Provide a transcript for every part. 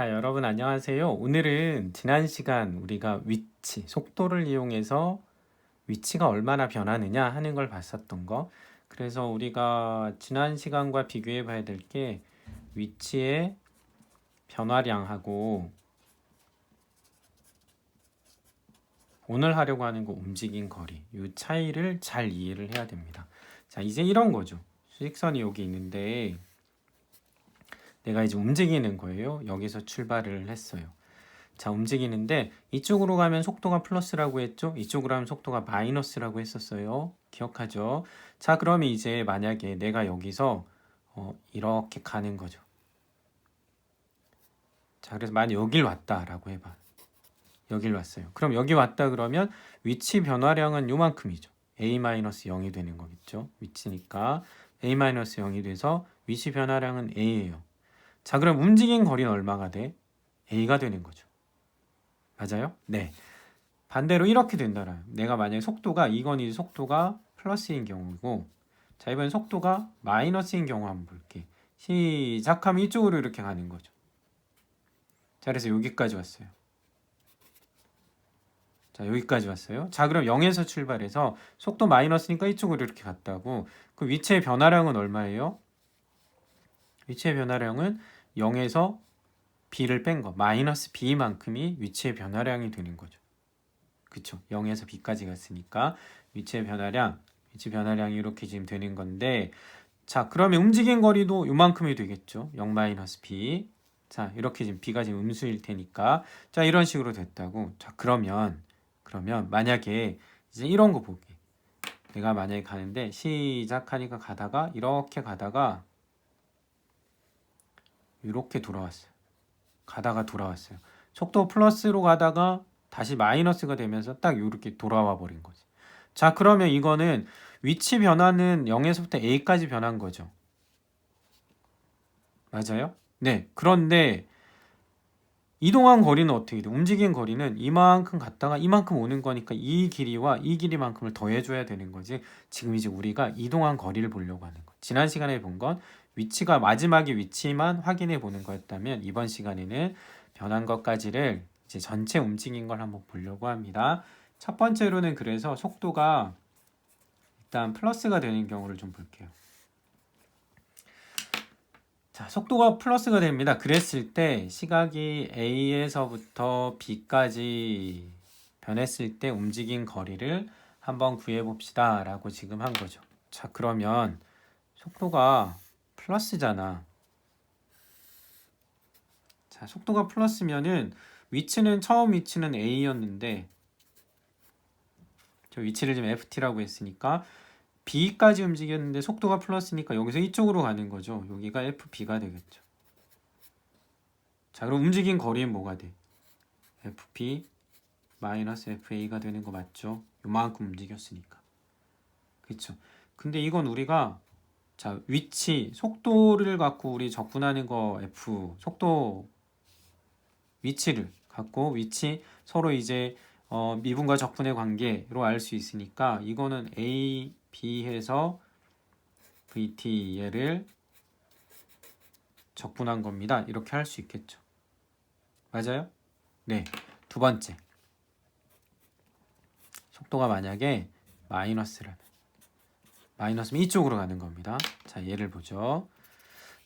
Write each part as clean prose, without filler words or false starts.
자, 여러분 안녕하세요. 오늘은 지난 시간 우리가 위치, 속도를 이용해서 위치가 얼마나 변하느냐 하는 걸 봤었던 거. 그래서 우리가 지난 시간과 비교해 봐야 될 게 위치의 변화량하고 오늘 하려고 하는 거 움직인 거리, 이 차이를 잘 이해를 해야 됩니다. 자, 이제 이런 거죠. 수직선이 여기 있는데 내가 이제 움직이는 거예요. 여기서 출발을 했어요. 자, 움직이는데 이쪽으로 가면 속도가 플러스라고 했죠? 이쪽으로 하면 속도가 마이너스라고 했었어요. 기억하죠? 자, 그러면 이제 만약에 내가 여기서 이렇게 가는 거죠. 자, 그래서 만약 여길 왔다라고 해봐. 여길 왔어요. 그럼 여기 왔다 그러면 위치 변화량은 요만큼이죠. a-0이 되는 거겠죠. 위치니까 a-0이 돼서 위치 변화량은 a예요. 자, 그럼 움직인 거리는 얼마가 돼? a가 되는 거죠. 맞아요? 네. 반대로 이렇게 된다라요. 내가 만약에 속도가 이건 이제 속도가 플러스인 경우고, 자, 이번엔 속도가 마이너스인 경우 한번 볼게. 시작하면 이쪽으로 이렇게 가는 거죠. 자, 그래서 여기까지 왔어요. 자, 여기까지 왔어요. 자, 그럼 0에서 출발해서 속도 마이너스니까 이쪽으로 이렇게 갔다고. 그 위치의 변화량은 얼마예요? 위치의 변화량은 0에서 b를 뺀 거, 마이너스 b만큼이 위치의 변화량이 되는 거죠. 그쵸? 0에서 b까지 갔으니까 위치 변화량이 이렇게 지금 되는 건데, 자, 그러면 움직인 거리도 요만큼이 되겠죠? 0-b. 자, 이렇게 지금 b가 지금 음수일 테니까, 자, 이런 식으로 됐다고. 자, 그러면 만약에 이제 이런 거 볼게. 내가 만약에 가는데 시작하니까 가다가 이렇게 가다가 이렇게 돌아왔어요. 가다가 돌아왔어요. 속도 플러스로 가다가 다시 마이너스가 되면서 딱 이렇게 돌아와 버린 거지. 자, 그러면 이거는 위치 변화는 0에서부터 a까지 변한 거죠. 맞아요? 네. 그런데 이동한 거리는 어떻게 돼? 움직인 거리는 이만큼 갔다가 이만큼 오는 거니까 이 길이와 이 길이만큼을 더해줘야 되는 거지. 지금 이제 우리가 이동한 거리를 보려고 하는 거. 지난 시간에 본 건 위치가 마지막에 위치만 확인해 보는 거였다면 이번 시간에는 변한 것까지를 이제 전체 움직인 걸 한번 보려고 합니다. 첫 번째로는 그래서 속도가 일단 플러스가 되는 경우를 좀 볼게요. 자, 속도가 플러스가 됩니다. 그랬을 때 시각이 A에서부터 B까지 변했을 때 움직인 거리를 한번 구해 봅시다 라고 지금 한 거죠. 자, 그러면 속도가 플러스잖아. 자, 속도가 플러스면은 처음 위치는 A였는데 저 위치를 지금 FT라고 했으니까 B까지 움직였는데 속도가 플러스니까 여기서 이쪽으로 가는 거죠. 여기가 FB가 되겠죠. 자, 그럼 움직인 거리는 뭐가 돼? FP 마이너스 FA가 되는 거 맞죠? 요만큼 움직였으니까. 그쵸? 근데 이건 우리가 자, 위치, 속도를 갖고 우리 접근하는 거 속도 위치를 갖고 서로 이제 미분과 적분의 관계로 알 수 있으니까 이거는 A, B 해서 VT 얘를 적분한 겁니다. 이렇게 할 수 있겠죠. 맞아요? 네. 두 번째. 속도가 만약에 마이너스면 이쪽으로 가는 겁니다. 자, 예를 보죠.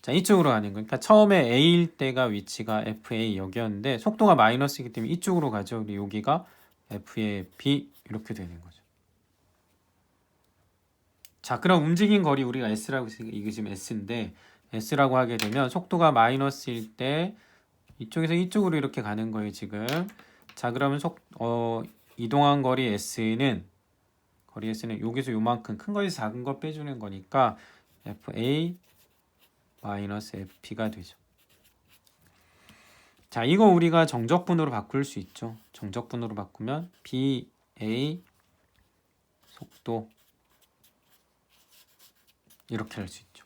자, 이쪽으로 가는 거니까 처음에 A일 때가 위치가 FA 여기였는데 속도가 마이너스이기 때문에 이쪽으로 가죠. 그리고 여기가 F의 B 이렇게 되는 거죠. 자, 그럼 움직인 거리 우리가 S라고 했으니까 이게 지금 S인데 S라고 하게 되면 속도가 마이너스일 때 이쪽에서 이쪽으로 이렇게 가는 거예요, 지금. 자, 그러면 이동한 거리 S는 여기서 요만큼 큰 거에서 작은 거 빼주는 거니까 FA 마이너스 FP가 되죠. 자, 이거 우리가 정적분으로 바꿀 수 있죠. 정적분으로 바꾸면 BA 속도 이렇게 할 수 있죠.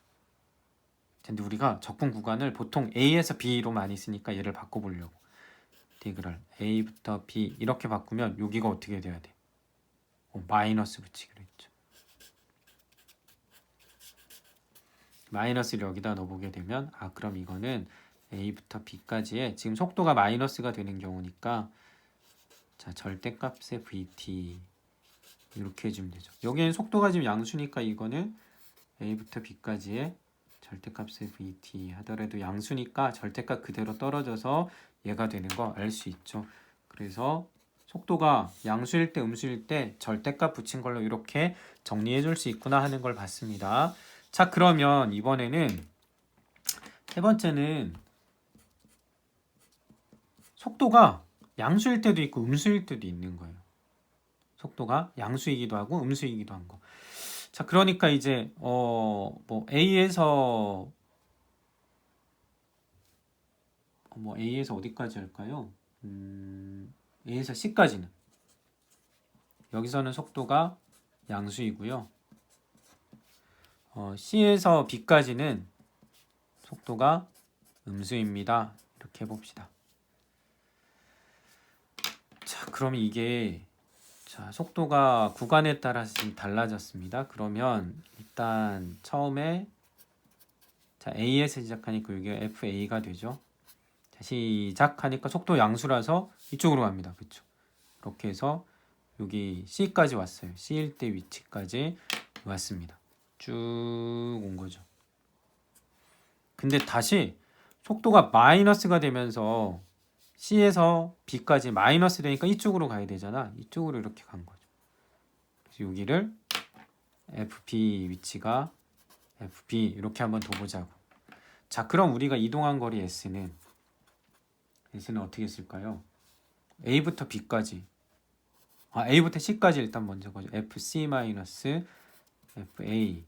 근데 우리가 적분 구간을 보통 A에서 B로 많이 쓰니까 얘를 바꿔보려고. 인테그럴 A부터 B 이렇게 바꾸면 여기가 어떻게 돼야 돼? 마이너스 붙이기로 했죠. 마이너스를 여기다 넣어보게 되면 그럼 이거는 A부터 B까지의 지금 속도가 마이너스가 되는 경우니까 자, 절대값의 VT 이렇게 해주면 되죠. 여기는 속도가 지금 양수니까 이거는 A부터 B까지의 절대값의 VT 하더라도 양수니까 절대값 그대로 떨어져서 얘가 되는 거 알 수 있죠. 그래서 속도가 양수일 때 음수일 때 절대값 붙인 걸로 이렇게 정리해 줄 수 있구나 하는 걸 봤습니다. 자, 그러면 이번에는 세 번째는 속도가 양수일 때도 있고 음수일 때도 있는 거예요. 속도가 양수이기도 하고 음수이기도 한 거. 자, 그러니까 이제 A에서 A에서 어디까지 할까요? A에서 C까지는 여기서는 속도가 양수이고요. C에서 B까지는 속도가 음수입니다. 이렇게 해봅시다. 자, 그럼 이게 자, 속도가 구간에 따라서 지금 달라졌습니다. 그러면 일단 처음에 자, A에서 시작하니까 여기가 FA가 되죠. 자, 시작하니까 속도 양수라서 이쪽으로 갑니다. 그렇죠? 이렇게 해서 여기 C까지 왔어요. C일 때 위치까지 왔습니다. 쭉 온 거죠. 근데 다시 속도가 마이너스가 되면서 C에서 B까지 마이너스 되니까 이쪽으로 가야 되잖아. 이쪽으로 이렇게 간 거죠. 그래서 여기를 FB 위치가 FB 이렇게 한번 더 보자고. 자, 그럼 우리가 이동한 거리 S는 어떻게 쓸까요? A부터 B까지 A부터 C까지 일단 먼저 거죠. FC 마이너스 FA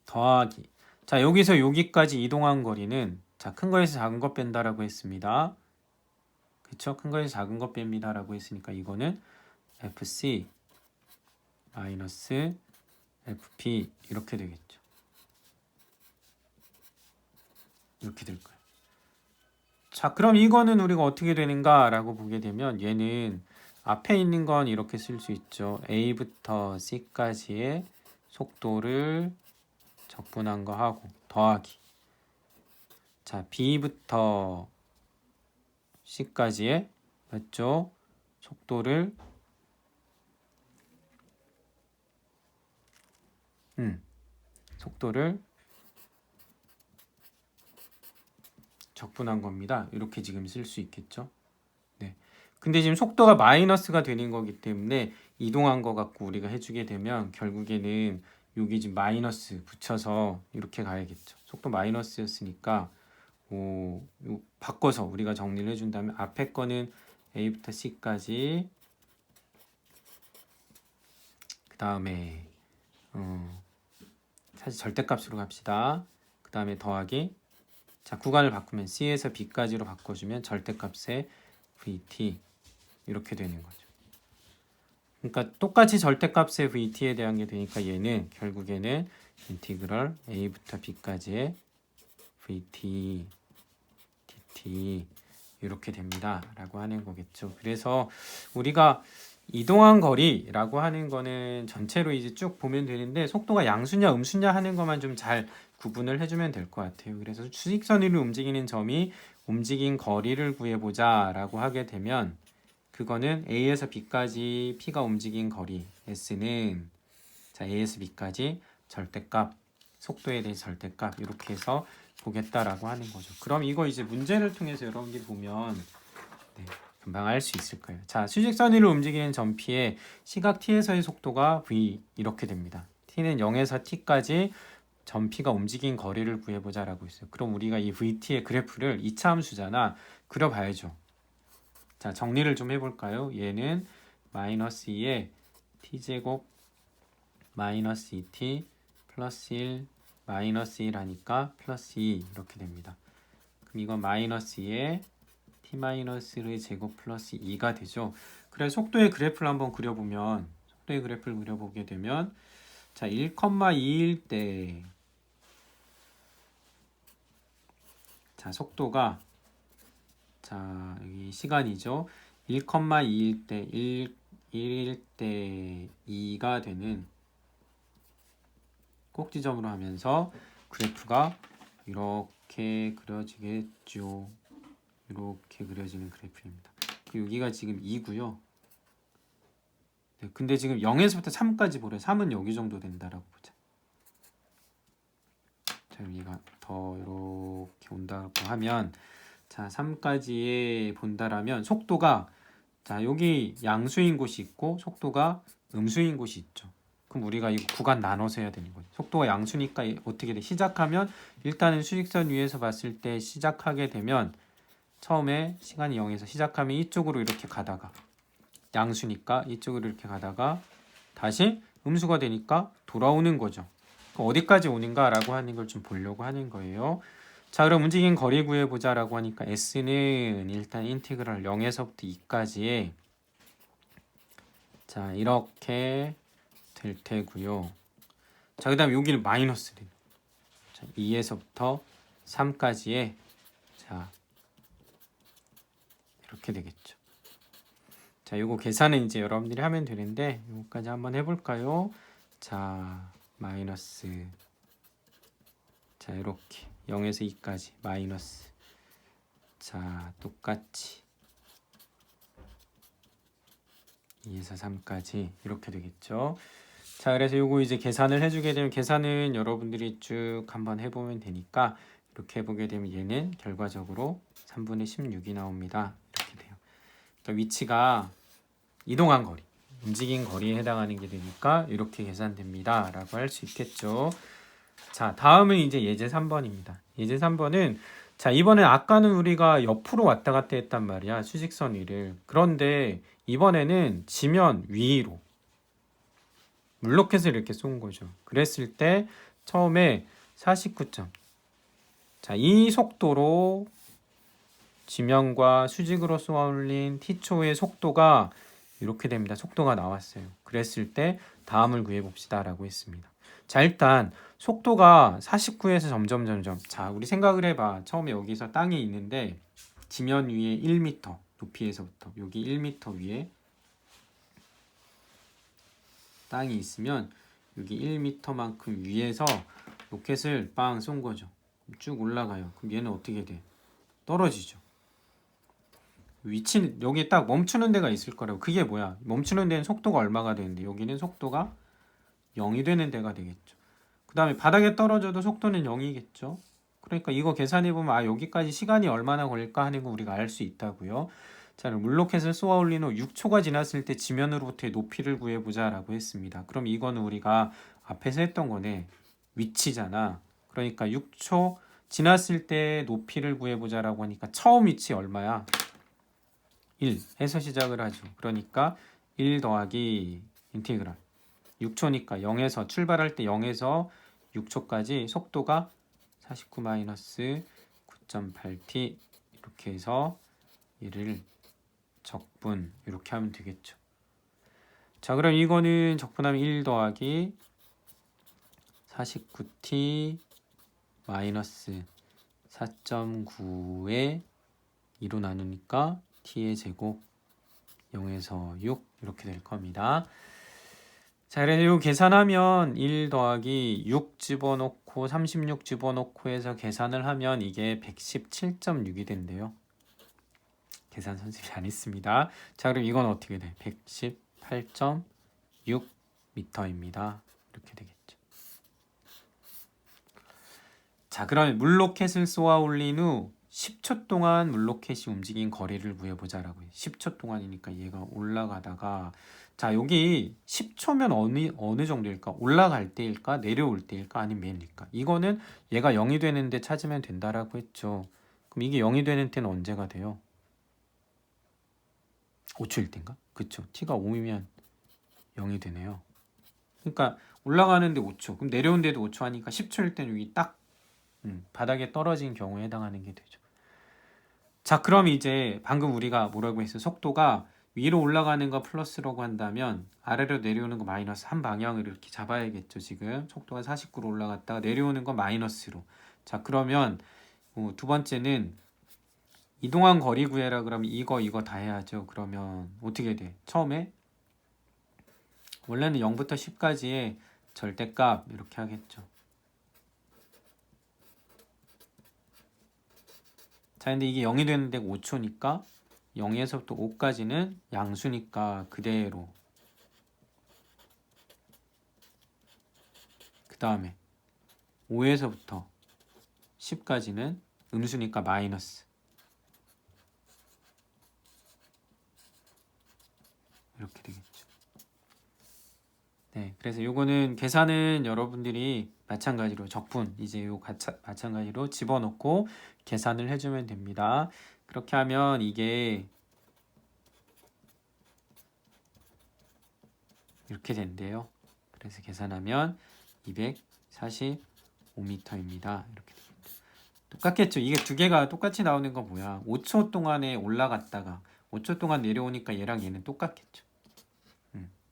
더하기 자, 여기서 여기까지 이동한 거리는 자, 큰 거에서 작은 거 뺀다라고 했습니다. 그쵸? 큰 거에서 작은 거 뺍니다 라고 했으니까 이거는 FC 마이너스 FP 이렇게 되겠죠. 이렇게 될 거예요. 자, 그럼 이거는 우리가 어떻게 되는가 라고 보게 되면 얘는 앞에 있는 건 이렇게 쓸 수 있죠. A부터 C까지의 속도를 적분한 거 하고 더하기 자, B부터 C까지의 맞죠? 속도를 적분한 겁니다. 이렇게 지금 쓸 수 있겠죠? 네. 근데 지금 속도가 마이너스가 되는 거기 때문에 이동한 거 갖고 우리가 해주게 되면 결국에는 여기 지금 마이너스 붙여서 이렇게 가야겠죠. 속도 마이너스였으니까 바꿔서 우리가 정리를 해준다면 앞에 거는 A부터 C까지 그 다음에 사실 절대값으로 갑시다. 그 다음에 더하기 자, 구간을 바꾸면 C에서 B까지로 바꿔주면 절대값의 VT 이렇게 되는 거죠. 그러니까 똑같이 절대값의 VT에 대한 게 되니까 얘는 결국에는 인티그럴 A부터 B까지의 VT dt 이렇게 됩니다 라고 하는 거겠죠. 그래서 우리가 이동한 거리라고 하는 거는 전체로 이제 쭉 보면 되는데 속도가 양수냐 음수냐 하는 것만 좀 잘 구분을 해주면 될 것 같아요. 그래서 수직선 위로 움직이는 점이 움직인 거리를 구해보자 라고 하게 되면 그거는 A에서 B까지 P가 움직인 거리 S는 자, A에서 B까지 절대값 속도에 대해 절대값 이렇게 해서 보겠다라고 하는 거죠. 그럼 이거 이제 문제를 통해서 여러분들이 보면 네, 금방 알 수 있을 거예요. 자, 수직선 위로 움직이는 점 P의 시각 T에서의 속도가 V 이렇게 됩니다. T는 0에서 T까지 점 P가 움직인 거리를 구해보자라고 있어요. 그럼 우리가 이 VT의 그래프를 2차 함수잖아. 그려봐야죠. 자, 정리를 좀 해볼까요? 얘는 마이너스 2에 T제곱 마이너스 2T 플러스 1 마이너스 1 하니까 플러스 2 이렇게 됩니다. 그럼 이건 마이너스 2에 t-의 제곱 플러스 2가 되죠. 그래서 속도의 그래프를 한번 그려보면 속도의 그래프를 그려보게 되면 자 1,2일 때 자 속도가 자 여기 시간이죠. 1,2일 때 1일 때 2가 되는 꼭지점으로 하면서 그래프가 이렇게 그려지겠죠. 이렇게 그려지는 그래프입니다. 여기가 지금 2고요. 네, 근데 지금 0에서부터 3까지 보래. 3은 여기 정도 된다라고 보자. 자, 여기가 더 이렇게 온다고 하면 자, 3까지에 본다라면 속도가 자, 여기 양수인 곳이 있고 속도가 음수인 곳이 있죠. 그럼 우리가 이 구간 나눠서 해야 되는 거죠. 속도가 양수니까 어떻게 돼? 시작하면 일단은 수직선 위에서 봤을 때 시작하게 되면 처음에 시간이 0에서 시작하면 이쪽으로 이렇게 가다가 양수니까 이쪽으로 이렇게 가다가 다시 음수가 되니까 돌아오는 거죠. 어디까지 오는가라고 하는 걸 좀 보려고 하는 거예요. 자, 그럼 움직인 거리 구해보자 라고 하니까 S는 일단 인티그랄 0에서부터 2까지에 자, 이렇게 될 테고요. 자, 그 다음에 여기는 마이너스를 자, 2에서부터 3까지에 자, 이렇게 되겠죠. 자, 요거 계산은 이제 여러분들이 하면 되는데 요거까지 한번 해볼까요? 자, 마이너스 자, 이렇게 0에서 2까지 마이너스 자, 똑같이 2에서 3까지 이렇게 되겠죠. 자, 그래서 요거 이제 계산을 해주게 되면 계산은 여러분들이 쭉 한번 해보면 되니까 이렇게 해보게 되면 얘는 결과적으로 3분의 16이 나옵니다. 이렇게 돼요. 그러니까 위치가 이동한 거리, 움직인 거리에 해당하는 게 되니까 이렇게 계산됩니다. 라고 할 수 있겠죠. 자, 다음은 이제 예제 3번입니다. 예제 3번은 자, 이번엔 아까는 우리가 옆으로 왔다 갔다 했단 말이야. 수직선 위를. 그런데 이번에는 지면 위로 물로켓을 이렇게 쏜 거죠. 그랬을 때 처음에 49점. 자, 이 속도로 지면과 수직으로 쏘아 올린 t초의 속도가 이렇게 됩니다. 속도가 나왔어요. 그랬을 때 다음을 구해봅시다 라고 했습니다. 자, 일단 속도가 49에서 점점 자, 우리 생각을 해봐. 처음에 여기서 땅이 있는데 지면 위에 1m 높이에서부터 여기 1m 위에 땅이 있으면 여기 1m만큼 위에서 로켓을 빵 쏜 거죠. 쭉 올라가요. 그럼 얘는 어떻게 돼? 떨어지죠. 위치는 여기 딱 멈추는 데가 있을 거라고. 그게 뭐야? 멈추는 데는 속도가 얼마가 되는데 여기는 속도가 0이 되는 데가 되겠죠. 그 다음에 바닥에 떨어져도 속도는 0이겠죠. 그러니까 이거 계산해보면 아, 여기까지 시간이 얼마나 걸릴까 하는 거 우리가 알 수 있다고요. 자, 물로켓을 쏘아 올린 후 6초가 지났을 때 지면으로부터의 높이를 구해보자 라고 했습니다. 그럼 이거는 우리가 앞에서 했던 거네. 위치잖아. 그러니까 6초 지났을 때 높이를 구해보자 라고 하니까 처음 위치 얼마야? 1 해서 시작을 하죠. 그러니까 1 더하기 인티그랄 6초니까 0에서 출발할 때 0에서 6초까지 속도가 49 마이너스 9.8t 이렇게 해서 얘를 적분 이렇게 하면 되겠죠. 자, 그럼 이거는 적분하면 1 더하기 49t 마이너스 4.9에 2로 나누니까 t의 제곱 0에서 6 이렇게 될 겁니다. 자, 그래서 이거 계산하면 1 더하기 6 집어넣고 36 집어넣고 해서 계산을 하면 이게 117.6이 된대요. 계산 선생님이 안 했습니다. 자, 그럼 이건 어떻게 돼? 118.6m입니다. 이렇게 되겠죠. 자, 그러면 물로켓을 쏘아 올린 후 10초 동안 물로켓이 움직인 거리를 구해보자라고 해요. 10초 동안이니까 얘가 올라가다가 자, 여기 10초면 어느 정도일까? 올라갈 때일까? 내려올 때일까? 아니면 맨일까? 이거는 얘가 0이 되는데 찾으면 된다라고 했죠. 그럼 이게 0이 되는 때는 언제가 돼요? 5초일 때인가? 그쵸. t가 5이면 0이 되네요. 그러니까 올라가는데 5초. 그럼 내려오는데도 5초 하니까 10초일 때는 여기 딱 바닥에 떨어진 경우에 해당하는 게 되죠. 자, 그럼 이제 방금 우리가 뭐라고 했어요? 속도가 위로 올라가는 거 플러스라고 한다면 아래로 내려오는 거 마이너스 한 방향을 이렇게 잡아야겠죠. 지금 속도가 49로 올라갔다가 내려오는 거 마이너스로. 자, 그러면 두 번째는 이동한 거리 구해라 그러면 이거 다 해야죠. 그러면 어떻게 돼? 처음에 원래는 0부터 10까지의 절대값 이렇게 하겠죠. 자, 근데 이게 0이 되는 데가 5초니까 0에서부터 5까지는 양수니까 그대로. 그 다음에 5에서부터 10까지는 음수니까 마이너스. 이렇게 되겠죠. 네, 그래서 요거는 계산은 여러분들이 마찬가지로 적분 이제 요 마찬가지로 집어넣고 계산을 해주면 됩니다. 그렇게 하면 이게 이렇게 된대요. 그래서 계산하면 245m입니다. 이렇게 됩니다. 똑같겠죠. 이게 두 개가 똑같이 나오는 건 뭐야? 5초 동안에 올라갔다가 5초 동안 내려오니까 얘랑 얘는 똑같겠죠.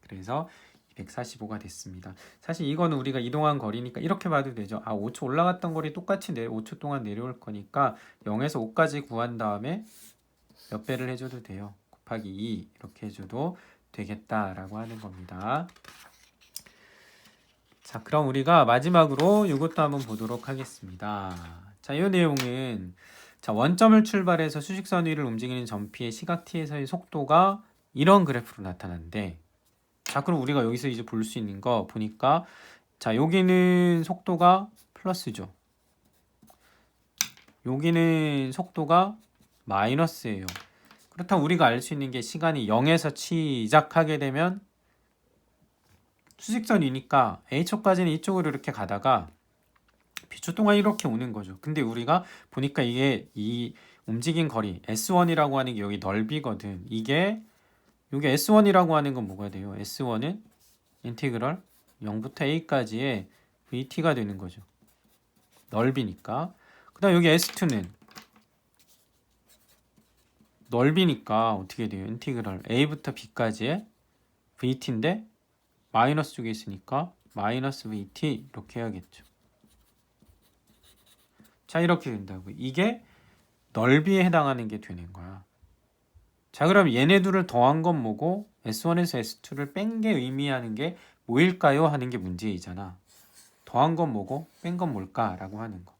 그래서 245가 됐습니다. 사실 이거는 우리가 이동한 거리니까 이렇게 봐도 되죠. 5초 올라갔던 거리 똑같이 5초 동안 내려올 거니까 0에서 5까지 구한 다음에 몇 배를 해줘도 돼요. 곱하기 2 이렇게 해줘도 되겠다라고 하는 겁니다. 자, 그럼 우리가 마지막으로 이것도 한번 보도록 하겠습니다. 자, 이 내용은 자, 원점을 출발해서 수직선 위를 움직이는 점피의 시각 t에서의 속도가 이런 그래프로 나타나는데, 자, 그럼 우리가 여기서 이제 볼 수 있는 거 보니까 자, 여기는 속도가 플러스죠. 여기는 속도가 마이너스예요. 그렇다면 우리가 알 수 있는 게 시간이 0에서 시작하게 되면 수직선 위니까 A초까지는 이쪽으로 이렇게 가다가 B초 동안 이렇게 오는 거죠. 근데 우리가 보니까 이게 이 움직인 거리 S1이라고 하는 게 여기 넓이거든. 이게 여기 S1이라고 하는 건 뭐가 돼요? S1은 인티그럴 0부터 A까지의 VT가 되는 거죠. 넓이니까. 그 다음 여기 S2는 넓이니까 어떻게 돼요? 인티그럴 A부터 B까지의 VT인데 마이너스 쪽에 있으니까 마이너스 VT 이렇게 해야겠죠. 자, 이렇게 된다고. 이게 넓이에 해당하는 게 되는 거야. 자, 그럼 얘네 둘을 더한 건 뭐고 S1에서 S2를 뺀 게 의미하는 게 뭐일까요? 하는 게 문제이잖아. 더한 건 뭐고 뺀 건 뭘까라고 하는 거.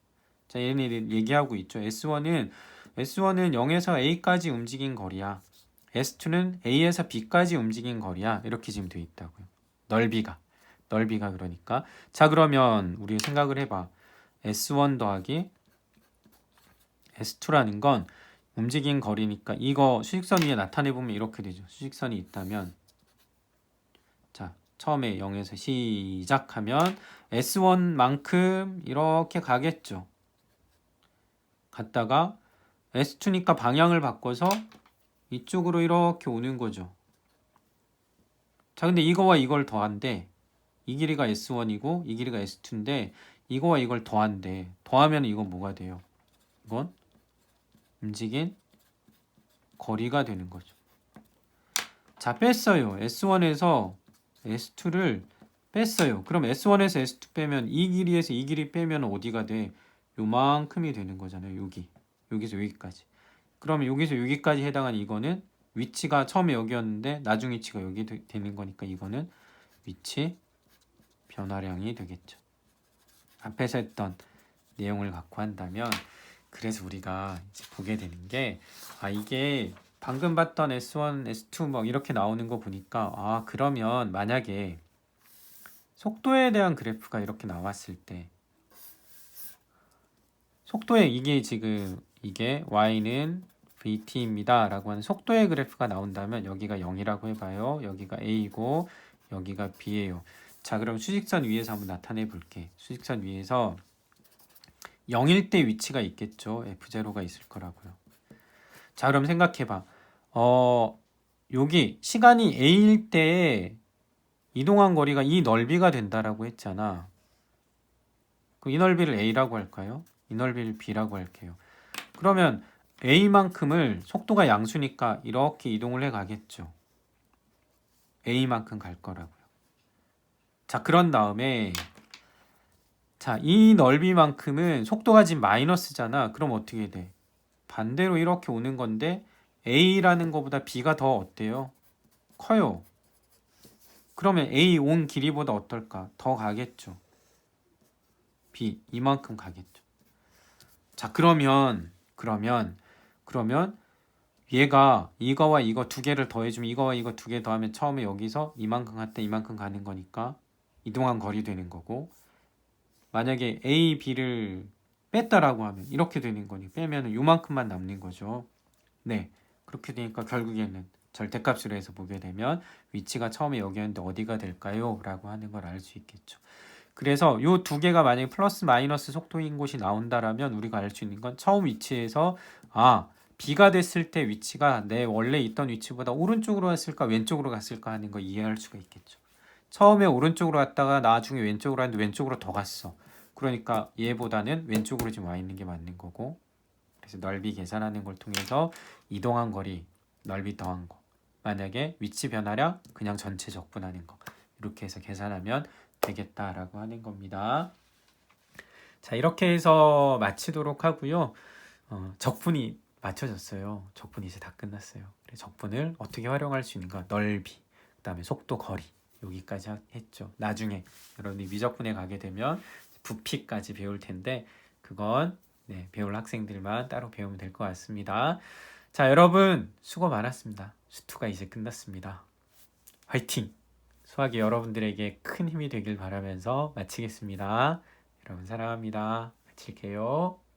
자, 얘네들 얘기하고 있죠. S1은 0에서 A까지 움직인 거리야. S2는 A에서 B까지 움직인 거리야. 이렇게 지금 돼 있다고요. 넓이가 그러니까. 자, 그러면 우리 생각을 해봐. S1 더하기 S2라는 건 움직인 거리니까 이거 수직선 위에 나타내보면 이렇게 되죠. 수직선이 있다면 자, 처음에 0에서 시작하면 S1만큼 이렇게 가겠죠. 갔다가 S2니까 방향을 바꿔서 이쪽으로 이렇게 오는 거죠. 자, 근데 이거와 이걸 더한대. 이 길이가 S1이고 이 길이가 S2인데 이거와 이걸 더한대. 더하면 이건 뭐가 돼요? 이건 움직인 거리가 되는 거죠. 자, 뺐어요. S1에서 S2를 뺐어요. 그럼 S1에서 S2 빼면 이 길이에서 이 길이 빼면 어디가 돼? 요만큼이 되는 거잖아요. 여기서 여기까지. 그러면 여기서 여기까지 해당하는 이거는 위치가 처음에 여기였는데 나중 위치가 여기 되는 거니까 이거는 위치 변화량이 되겠죠. 앞에서 했던 내용을 갖고 한다면 그래서 우리가 이제 보게 되는 게 이게 방금 봤던 S1, S2 막 이렇게 나오는 거 보니까 그러면 만약에 속도에 대한 그래프가 이렇게 나왔을 때 속도에 이게 지금 이게 Y는 VT입니다 라고 하는 속도의 그래프가 나온다면 여기가 0이라고 해봐요. 여기가 A고 여기가 B예요. 자, 그럼 수직선 위에서 한번 나타내 볼게. 수직선 위에서 0일 때 위치가 있겠죠. F0가 있을 거라고요. 자, 그럼 생각해봐. 여기 시간이 A일 때 이동한 거리가 이 넓이가 된다라고 했잖아. 그럼 이 넓이를 A라고 할까요? 이 넓이를 B라고 할게요. 그러면 A만큼을 속도가 양수니까 이렇게 이동을 해 가겠죠. A만큼 갈 거라고요. 자, 그런 다음에 자, 이 넓이만큼은 속도가 지금 마이너스잖아. 그럼 어떻게 돼? 반대로 이렇게 오는 건데 A라는 것보다 B가 더 어때요? 커요. 그러면 A 온 길이보다 어떨까? 더 가겠죠. B 이만큼 가겠죠. 자, 그러면 그러면 얘가 이거와 이거 두 개를 더해주면 이거와 이거 두 개 더하면 처음에 여기서 이만큼 갔다 이만큼 가는 거니까 이동한 거리 되는 거고, 만약에 A, B를 뺐다라고 하면 이렇게 되는 거니 빼면은 요만큼만 남는 거죠. 네, 그렇게 되니까 결국에는 절대값으로 해서 보게 되면 위치가 처음에 여기였는데 어디가 될까요? 라고 하는 걸 알 수 있겠죠. 그래서 요 두 개가 만약에 플러스 마이너스 속도인 곳이 나온다라면 우리가 알 수 있는 건 처음 위치에서 B가 됐을 때 위치가 내 원래 있던 위치보다 오른쪽으로 갔을까 왼쪽으로 갔을까 하는 거 이해할 수가 있겠죠. 처음에 오른쪽으로 갔다가 나중에 왼쪽으로 갔는데 왼쪽으로 더 갔어. 그러니까 얘보다는 왼쪽으로 지금 와 있는 게 맞는 거고, 그래서 넓이 계산하는 걸 통해서 이동한 거리, 넓이 더한 거, 만약에 위치 변화량 그냥 전체 적분하는 거, 이렇게 해서 계산하면 되겠다라고 하는 겁니다. 자, 이렇게 해서 마치도록 하고요. 적분이 맞춰졌어요. 적분이 이제 다 끝났어요. 그래서 적분을 어떻게 활용할 수 있는가? 넓이, 그 다음에 속도, 거리, 여기까지 했죠. 나중에 여러분이 미적분에 가게 되면 부피까지 배울 텐데 그건 배울 학생들만 따로 배우면 될 것 같습니다. 자, 여러분 수고 많았습니다. 수투가 이제 끝났습니다. 화이팅! 수학이 여러분들에게 큰 힘이 되길 바라면서 마치겠습니다. 여러분 사랑합니다. 마칠게요.